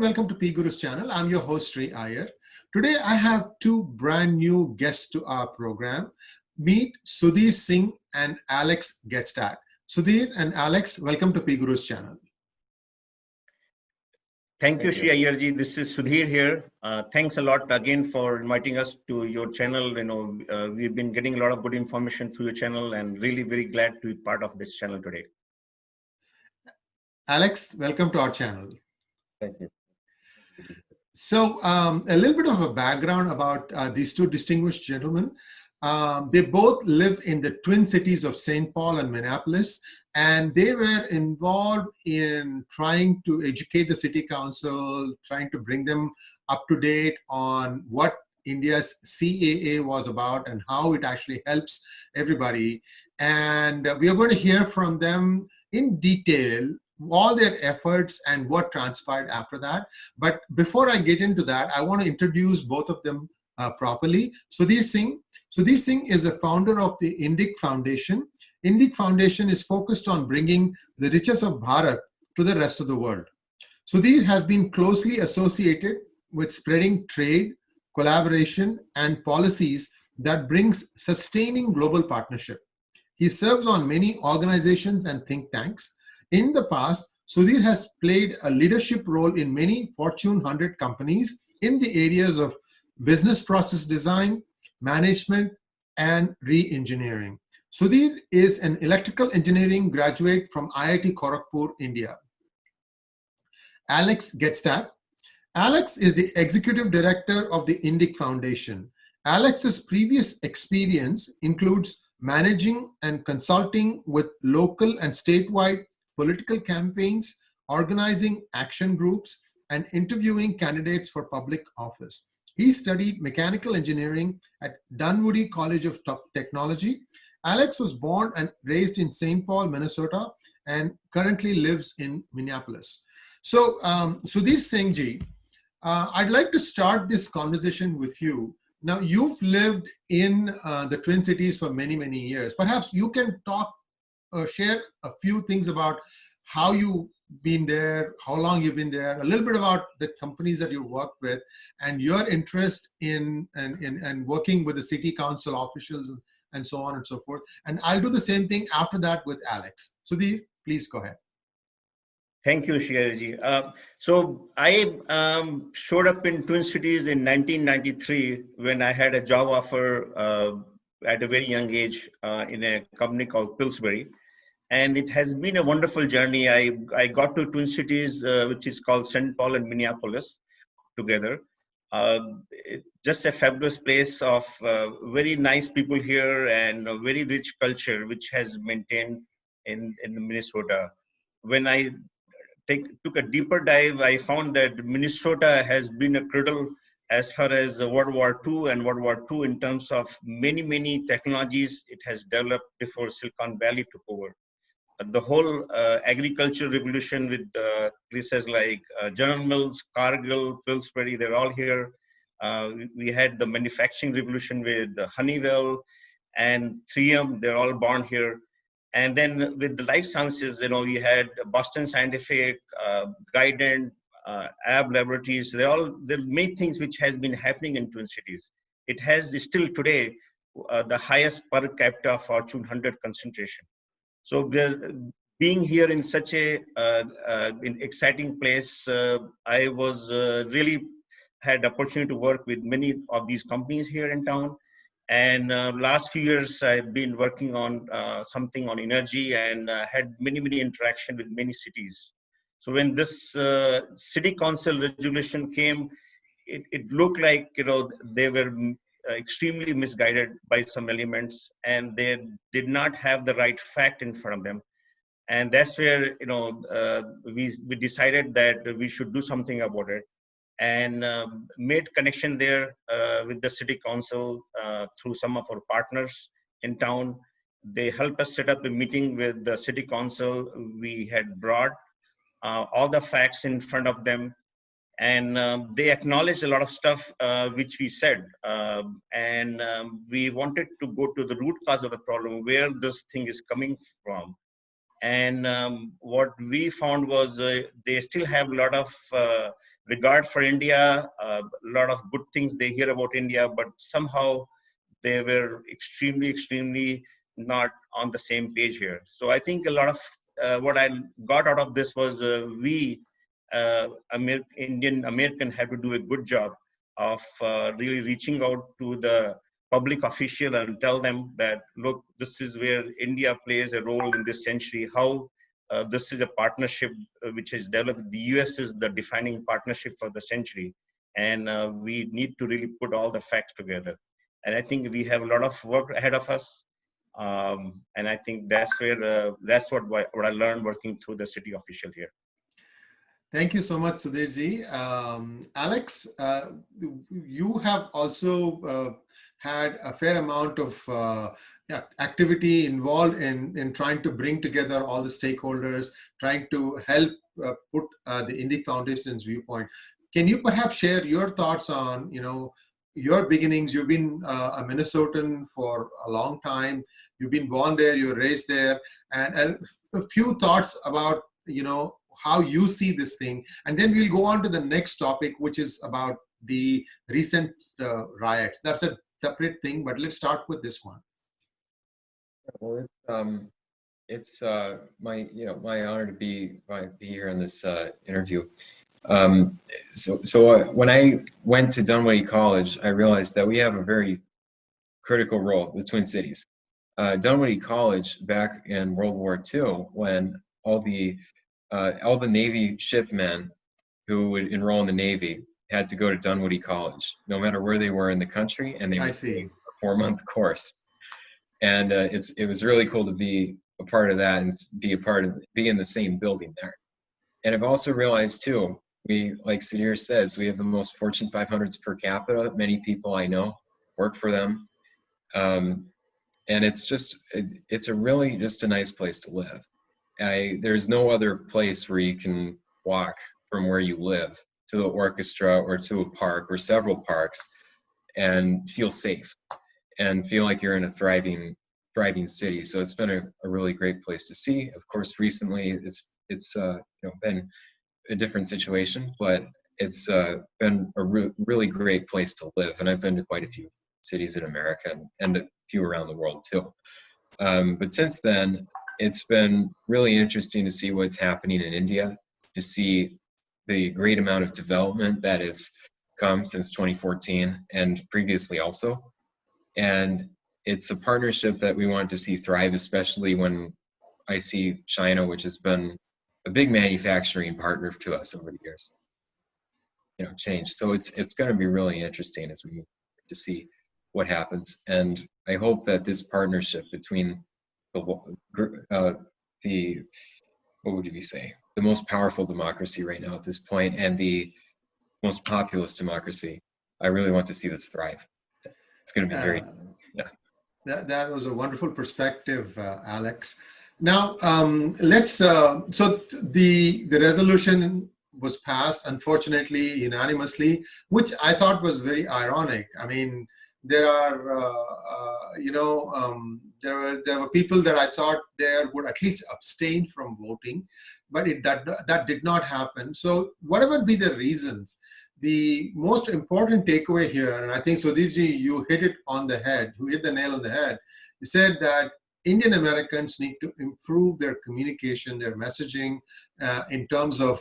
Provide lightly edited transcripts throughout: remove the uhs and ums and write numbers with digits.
welcome to PGurus channel. I'm your host, Sri Iyer. Today, I have two brand new guests to our program. Meet Sudhir Singh and Alex Gedstad. Sudhir and Alex, welcome to PGurus channel. Thank you, Sri Iyerji. This is Sudhir here. Thanks a lot again for inviting us to your channel. We've been getting a lot of good information through your channel and really very glad to be part of this channel today. Alex, welcome to our channel. Thank you. So a little bit of a background about these two distinguished gentlemen. They both live in the twin cities of St. Paul and Minneapolis, and they were involved in trying to educate the city council, trying to bring them up to date on what India's CAA was about and how it actually helps everybody. And we are going to hear from them in detail all their efforts and what transpired after that. But before I get into that, I want to introduce both of them properly. Sudhir Singh. Sudhir Singh is the founder of the Indic Foundation. Indic Foundation is focused on bringing the riches of Bharat to the rest of the world. Sudhir has been closely associated with spreading trade, collaboration, and policies that brings sustaining global partnership. He serves on many organizations and think tanks. In the past, Sudhir has played a leadership role in many Fortune 100 companies in the areas of business process design, management, and re-engineering. Sudhir is an electrical engineering graduate from IIT Kharagpur, India. Alex Gedstad. Alex is the executive director of the Indic Foundation. Alex's previous experience includes managing and consulting with local and statewide political campaigns, organizing action groups, and interviewing candidates for public office. He studied mechanical engineering at Dunwoody College of Technology. Alex was born and raised in St. Paul, Minnesota, and currently lives in Minneapolis. So, Sudhir Singh ji, I'd like to start this conversation with you. Now, you've lived in the Twin Cities for many, many years. Perhaps you can talk share a few things about how you've been there, how long you've been there, a little bit about the companies that you worked with, and your interest in working with the city council officials and so on and so forth. And I'll do the same thing after that with Alex. Sudhir, please go ahead. Thank you, Shriyaji. So I showed up in Twin Cities in 1993 when I had a job offer at a very young age in a company called Pillsbury. And it has been a wonderful journey. I got to Twin Cities, which is called St. Paul and Minneapolis together. Just a fabulous place of very nice people here and a very rich culture, which has maintained in Minnesota. When I took a deeper dive, I found that Minnesota has been a cradle as far as World War II and World War II in terms of many technologies it has developed before Silicon Valley took over. The whole agriculture revolution with places like General Mills, Cargill, Pillsbury, they're all here. We had the manufacturing revolution with Honeywell and 3M, they're all born here. And then with the life sciences, we had Boston Scientific, Guidant, Ab Laboratories. There are many things which has been happening in Twin Cities. It has still today the highest per capita Fortune 100 concentration. So being here in such a exciting place, I was really had opportunity to work with many of these companies here in town. And last few years, I've been working on something on energy and had many interaction with many cities. So when this city council resolution came, it looked like they were extremely misguided by some elements, and they did not have the right fact in front of them. And that's where we decided that we should do something about it, and made connection there with the city council through some of our partners in town. They helped us set up a meeting with the city council. We had brought all the facts in front of them, and they acknowledged a lot of stuff which we said, and we wanted to go to the root cause of the problem, where this thing is coming from. And what we found was they still have a lot of regard for India, a lot of good things they hear about India, but somehow they were extremely not on the same page here. So I think a lot of what I got out of this was we Indian American have to do a good job of really reaching out to the public official and tell them that, look, this is where India plays a role in this century, how this is a partnership which is developed. The US is the defining partnership for the century, and we need to really put all the facts together. And I think we have a lot of work ahead of us. And I think that's where that's what I learned working through the city official here. Thank you so much, Sudhirji. Alex, you have also had a fair amount of activity involved in trying to bring together all the stakeholders, trying to help put the Indic Foundation's viewpoint. Can you perhaps share your thoughts on, your beginnings? You've been a Minnesotan for a long time. You've been born there, you were raised there, and a few thoughts about, how you see this thing. And then we'll go on to the next topic, which is about the recent riots. That's a separate thing, but let's start with this one. Well, it's my honor to be here in this interview. So when I went to Dunwoody College, I realized that we have a very critical role, the Twin Cities. Dunwoody College, back in World War II, when all the Navy shipmen who would enroll in the Navy had to go to Dunwoody College, no matter where they were in the country, and they would take a 4-month course. And it was really cool to be a part of that and be in the same building there. And I've also realized too, we, like Sudhir says, we have the most Fortune 500s per capita. Many people I know work for them. And it's a really just a nice place to live. There's no other place where you can walk from where you live to the orchestra or to a park or several parks and feel safe and feel like you're in a thriving city. So it's been a really great place to see. Of course, recently it's been a different situation, but it's been a really great place to live. And I've been to quite a few cities in America and a few around the world too. But since then, it's been really interesting to see what's happening in India, to see the great amount of development that has come since 2014 and previously also. And it's a partnership that we want to see thrive, especially when I see China, which has been a big manufacturing partner to us over the years, change. So it's going to be really interesting as we move to see what happens. And I hope that this partnership between what would you say, the most powerful democracy right now at this point and the most populous democracy, I really want to see this thrive. It's going to be very, That was a wonderful perspective, Alex. Now, so the resolution was passed, unfortunately, unanimously, which I thought was very ironic. I mean, there were people that I thought there would at least abstain from voting, but that did not happen. So whatever be the reasons, the most important takeaway here, and I think Sudhirji, you hit it on the head, you hit the nail on the head. You said that Indian Americans need to improve their communication, their messaging in terms of,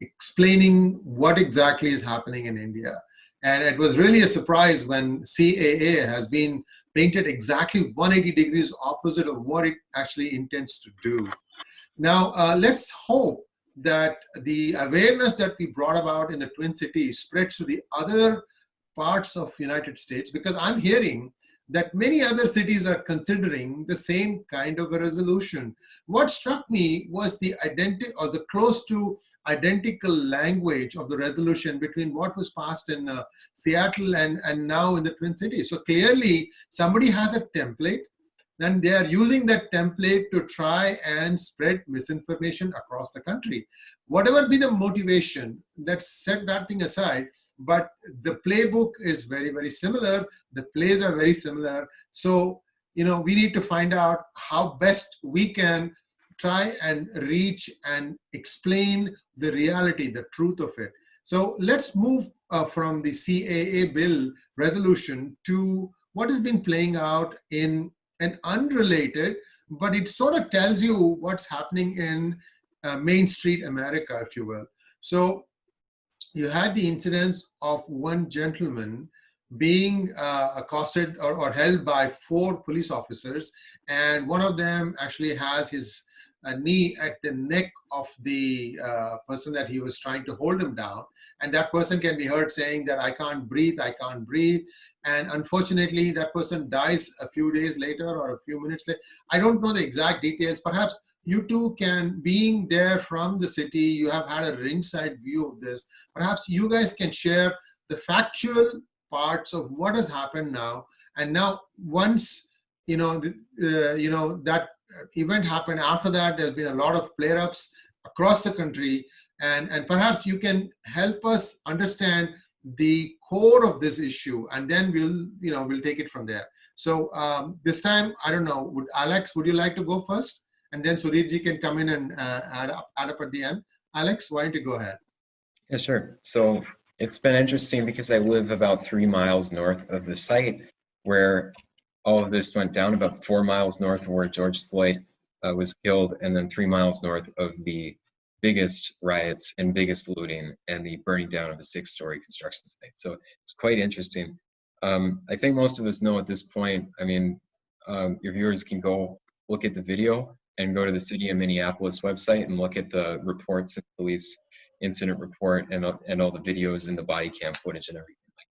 explaining what exactly is happening in India. And it was really a surprise when CAA has been painted exactly 180 degrees opposite of what it actually intends to do. Now, let's hope that the awareness that we brought about in the Twin Cities spreads to the other parts of United States, because I'm hearing that many other cities are considering the same kind of a resolution. What struck me was the close to identical language of the resolution between what was passed in Seattle and now in the Twin Cities. So clearly somebody has a template, and they are using that template to try and spread misinformation across the country. Whatever be the motivation, let's set that thing aside, but the playbook is very, very similar. The plays are very similar. So, we need to find out how best we can try and reach and explain the reality, the truth of it. So let's move from the CAA bill resolution to what has been playing out in an unrelated, but it sort of tells you what's happening in Main Street America, if you will. So you had the incidents of one gentleman being accosted or held by 4 police officers, and one of them actually has his knee at the neck of the person that he was trying to hold him down, and that person can be heard saying that, I can't breathe, I can't breathe. And unfortunately that person dies a few days later or a few minutes later. I don't know the exact details. Perhaps you two can, being there from the city, you have had a ringside view of this. Perhaps you guys can share the factual parts of what has happened now. And now, once that event happened, after that, there's been a lot of flare-ups across the country, and perhaps you can help us understand the core of this issue, and then we'll take it from there. So this time, I don't know, Alex, would you like to go first? And then Sudhirji can come in and add up at the end. Alex, why don't you go ahead? Yeah, sure. So it's been interesting because I live about 3 miles north of the site where all of this went down, about 4 miles north of where George Floyd was killed, and then 3 miles north of the biggest riots and biggest looting and the burning down of a 6-story construction site. So it's quite interesting. I think most of us know at this point, I mean, your viewers can go look at the video and go to the city of Minneapolis website and look at the reports and police incident report and all the videos and the body cam footage and everything like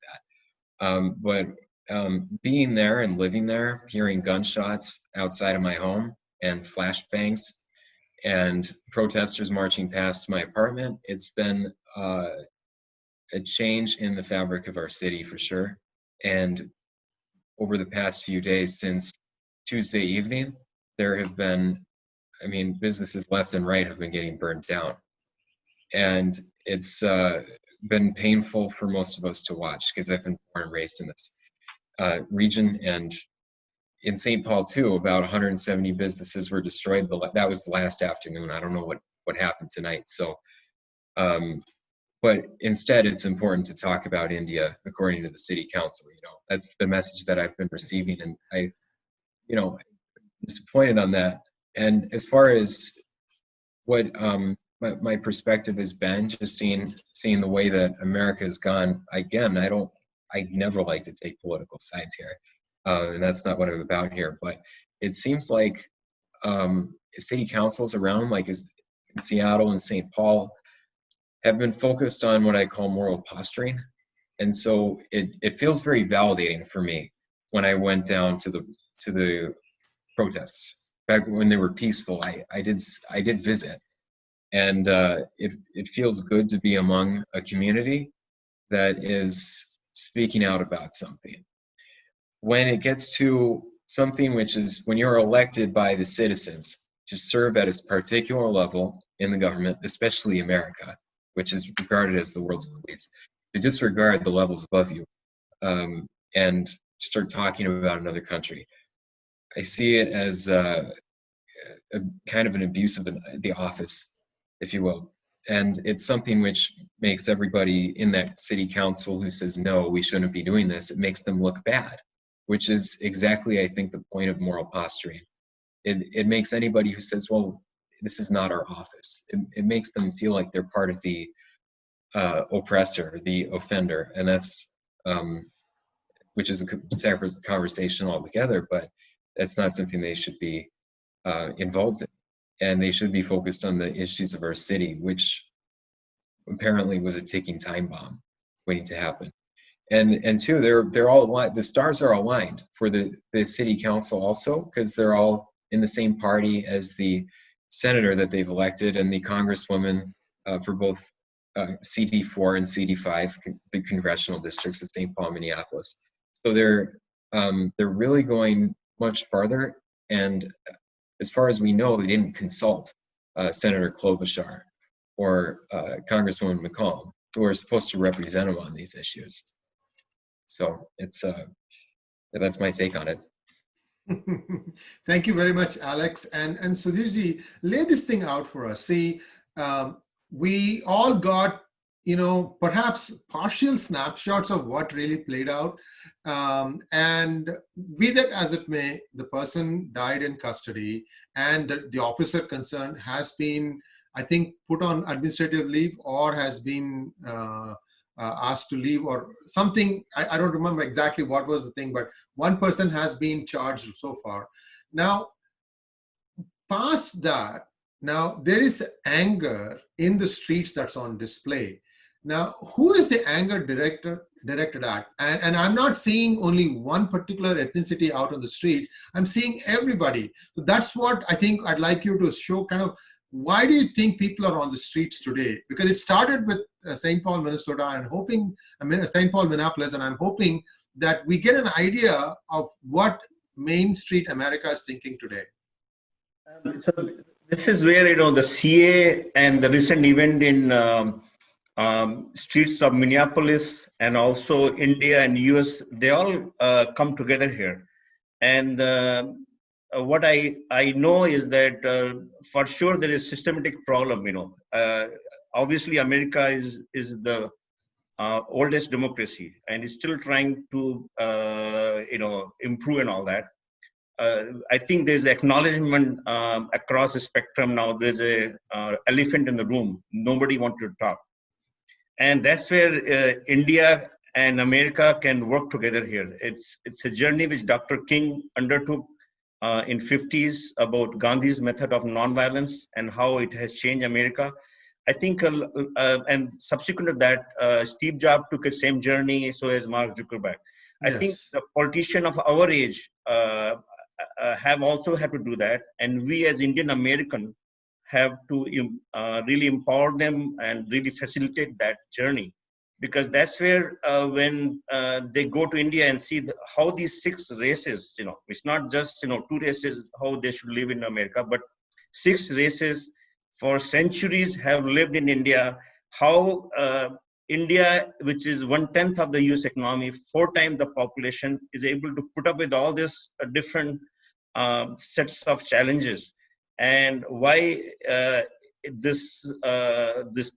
that. But being there and living there, hearing gunshots outside of my home and flashbangs and protesters marching past my apartment, it's been a change in the fabric of our city for sure. And over the past few days since Tuesday evening, there have been, I mean, businesses left and right have been getting burned down. And it's been painful for most of us to watch because I've been born and raised in this region. And in St. Paul too, about 170 businesses were destroyed. That was the last afternoon. I don't know what happened tonight. So, but instead it's important to talk about India according to the city council. That's the message that I've been receiving, and I, disappointed on that. And as far as what my perspective has been, just seeing the way that America has gone, again, I never like to take political sides here, and that's not what I'm about here. But it seems like city councils around, like in Seattle and St. Paul, have been focused on what I call moral posturing, and so it feels very validating for me when I went down to the protests back when they were peaceful. I did visit, and it feels good to be among a community that is speaking out about something. When it gets to something which is when you're elected by the citizens to serve at a particular level in the government, especially America, which is regarded as the world's police, to disregard the levels above you and start talking about another country, I see it as a kind of an abuse of the office, if you will. And it's something which makes everybody in that city council who says, no, we shouldn't be doing this, it makes them look bad, which is exactly, I think, the point of moral posturing. It makes anybody who says, well, this is not our office, it makes them feel like they're part of the oppressor, the offender, and that's, which is a separate conversation altogether, but that's not something they should be involved in. And they should be focused on the issues of our city, which apparently was a ticking time bomb waiting to happen. And two, they're all aligned. The stars are aligned for the city council also, because they're all in the same party as the senator that they've elected and the congresswoman for both CD4 and CD5, the congressional districts of St. Paul, Minneapolis. So they're really going much farther. And as far as we know, they didn't consult Senator Klobuchar or Congresswoman McCollum, who are supposed to represent them on these issues. So it's that's my take on it. Thank you very much, Alex. And Sudhirji, lay this thing out for us. See, we all got, perhaps partial snapshots of what really played out. And be that as it may, the person died in custody, and the officer concerned has been, I think, put on administrative leave or has been asked to leave or something. I don't remember exactly what was the thing, but one person has been charged so far. Now, past that, now there is anger in the streets that's on display. Now, who is the anger directed at? And I'm not seeing only one particular ethnicity out on the streets. I'm seeing everybody. So that's what I think I'd like you to show kind of, why do you think people are on the streets today? Because it started with St. Paul, Minnesota, and hoping, St. Paul, Minneapolis, and I'm hoping that we get an idea of what Main Street America is thinking today. So this is where, the CA and the recent event in streets of Minneapolis and also India and US, they all come together here. And what I know is that for sure there is systematic problem. Obviously America is the oldest democracy and is still trying to improve and all that. I think there's acknowledgement across the spectrum now. There's a elephant in the room. Nobody wanted to talk, and that's where India and America can work together here. It's a journey which Dr. King undertook in 50s about Gandhi's method of nonviolence and how it has changed America. I think, and subsequent to that, Steve Jobs took the same journey, so has Mark Zuckerberg. I think the politicians of our age have also had to do that, and we as Indian American have to really empower them and really facilitate that journey, because that's where when they go to India and see how these 6 races, it's not just 2 races how they should live in America, but 6 races for centuries have lived in India. How India, which is 1/10 of the US economy, 4 times the population, is able to put up with all this different sets of challenges, and why this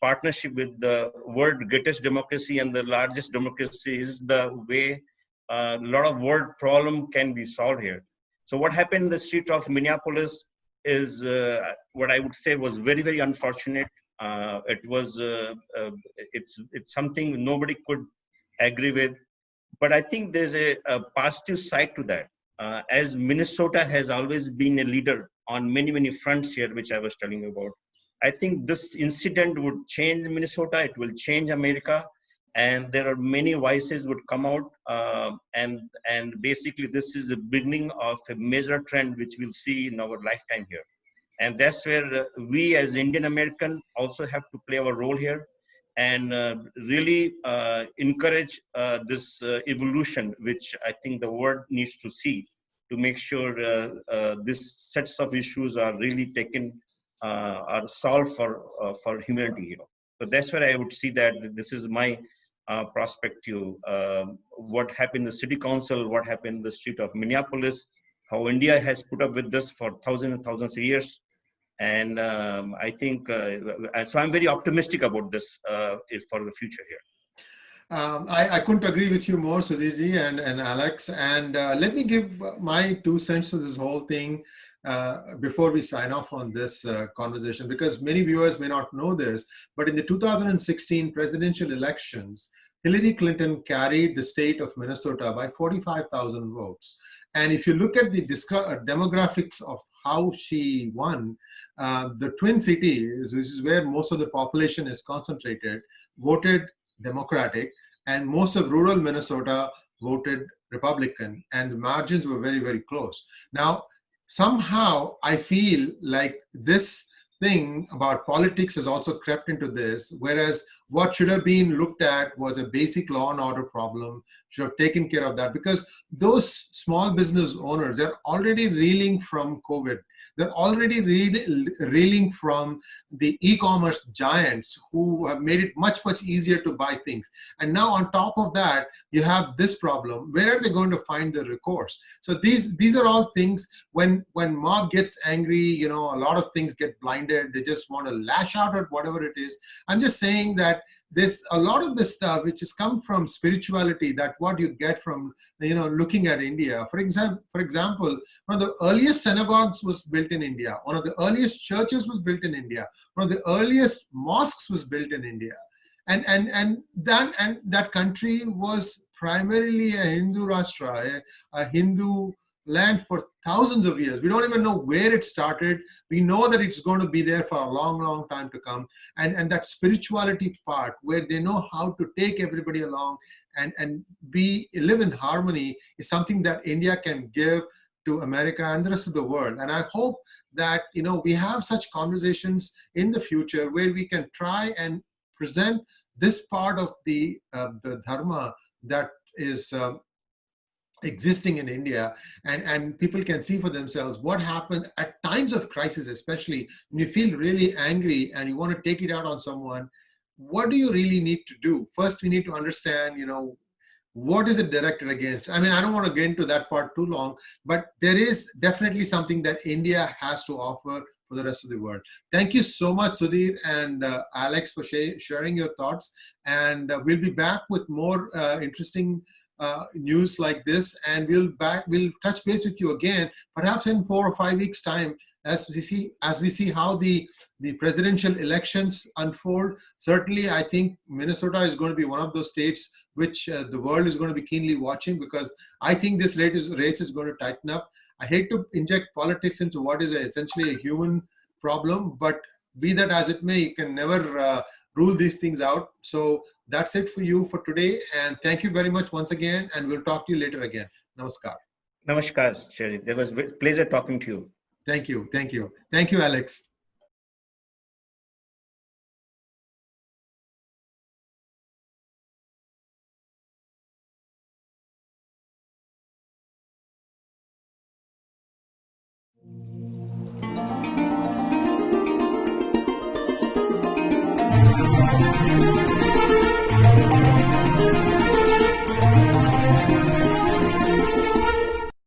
partnership with the world greatest democracy and the largest democracy is the way a lot of world problem can be solved here. So what happened in the street of Minneapolis is what I would say was very, very unfortunate. It was it's something nobody could agree with, but I think there's a positive side to that. As Minnesota has always been a leader on many fronts here, which I was telling you about, I think this incident would change Minnesota. It will change America, and there are many voices would come out, and basically this is the beginning of a major trend which we'll see in our lifetime here. And that's where we as Indian American also have to play our role here, and really encourage this evolution, which I think the world needs to see, to make sure this sets of issues are really taken, are solved for humanity. So that's where I would see that this is my perspective. What happened in the city council, what happened in the street of Minneapolis, how India has put up with this for thousands and thousands of years. And I think, so I'm very optimistic about this for the future here. I couldn't agree with you more, Sudhirji and Alex. And let me give my 2 cents to this whole thing before we sign off on this conversation, because many viewers may not know this, but in the 2016 presidential elections, Hillary Clinton carried the state of Minnesota by 45,000 votes. And if you look at the demographics of how she won, the Twin Cities, which is where most of the population is concentrated, voted Democratic, and most of rural Minnesota voted Republican, and the margins were very, very close. Now, somehow I feel like this thing about politics has also crept into this, whereas what should have been looked at was a basic law and order problem, should have taken care of that, because those small business owners, they're already reeling from COVID. They're already reeling from the e-commerce giants who have made it much, much easier to buy things. And now on top of that, you have this problem. Where are they going to find the recourse? So these are all things, when mob gets angry, a lot of things get blinded. They just want to lash out at whatever it is. I'm just saying that a lot of this stuff which has come from spirituality, that what you get from looking at India. For example, one of the earliest synagogues was built in India. One of the earliest churches was built in India. One of the earliest mosques was built in India. And that country was primarily a Hindu Rashtra, a Hindu land for thousands of years. We don't even know where it started. We know that it's going to be there for a long, long time to come. And that spirituality part, where they know how to take everybody along and live in harmony, is something that India can give to America and the rest of the world. And I hope that we have such conversations in the future where we can try and present this part of the dharma that is existing in India, and people can see for themselves what happened at times of crisis, especially when you feel really angry and you want to take it out on someone. What do you really need to do? First, we need to understand, what is it directed against? I mean, I don't want to get into that part too long, but there is definitely something that India has to offer for the rest of the world. Thank you so much, Sudhir and Alex, for sharing your thoughts. And we'll be back with more interesting news like this, and we'll touch base with you again, perhaps in 4 or 5 weeks' time, as we see how the presidential elections unfold. Certainly, I think Minnesota is going to be one of those states which the world is going to be keenly watching, because I think this race is going to tighten up. I hate to inject politics into what is essentially a human problem, but be that as it may, you can never rule these things out. So that's it for you for today. And thank you very much once again. And we'll talk to you later again. Namaskar. Namaskar, Sherry. It was a pleasure talking to you. Thank you. Thank you. Thank you, Alex.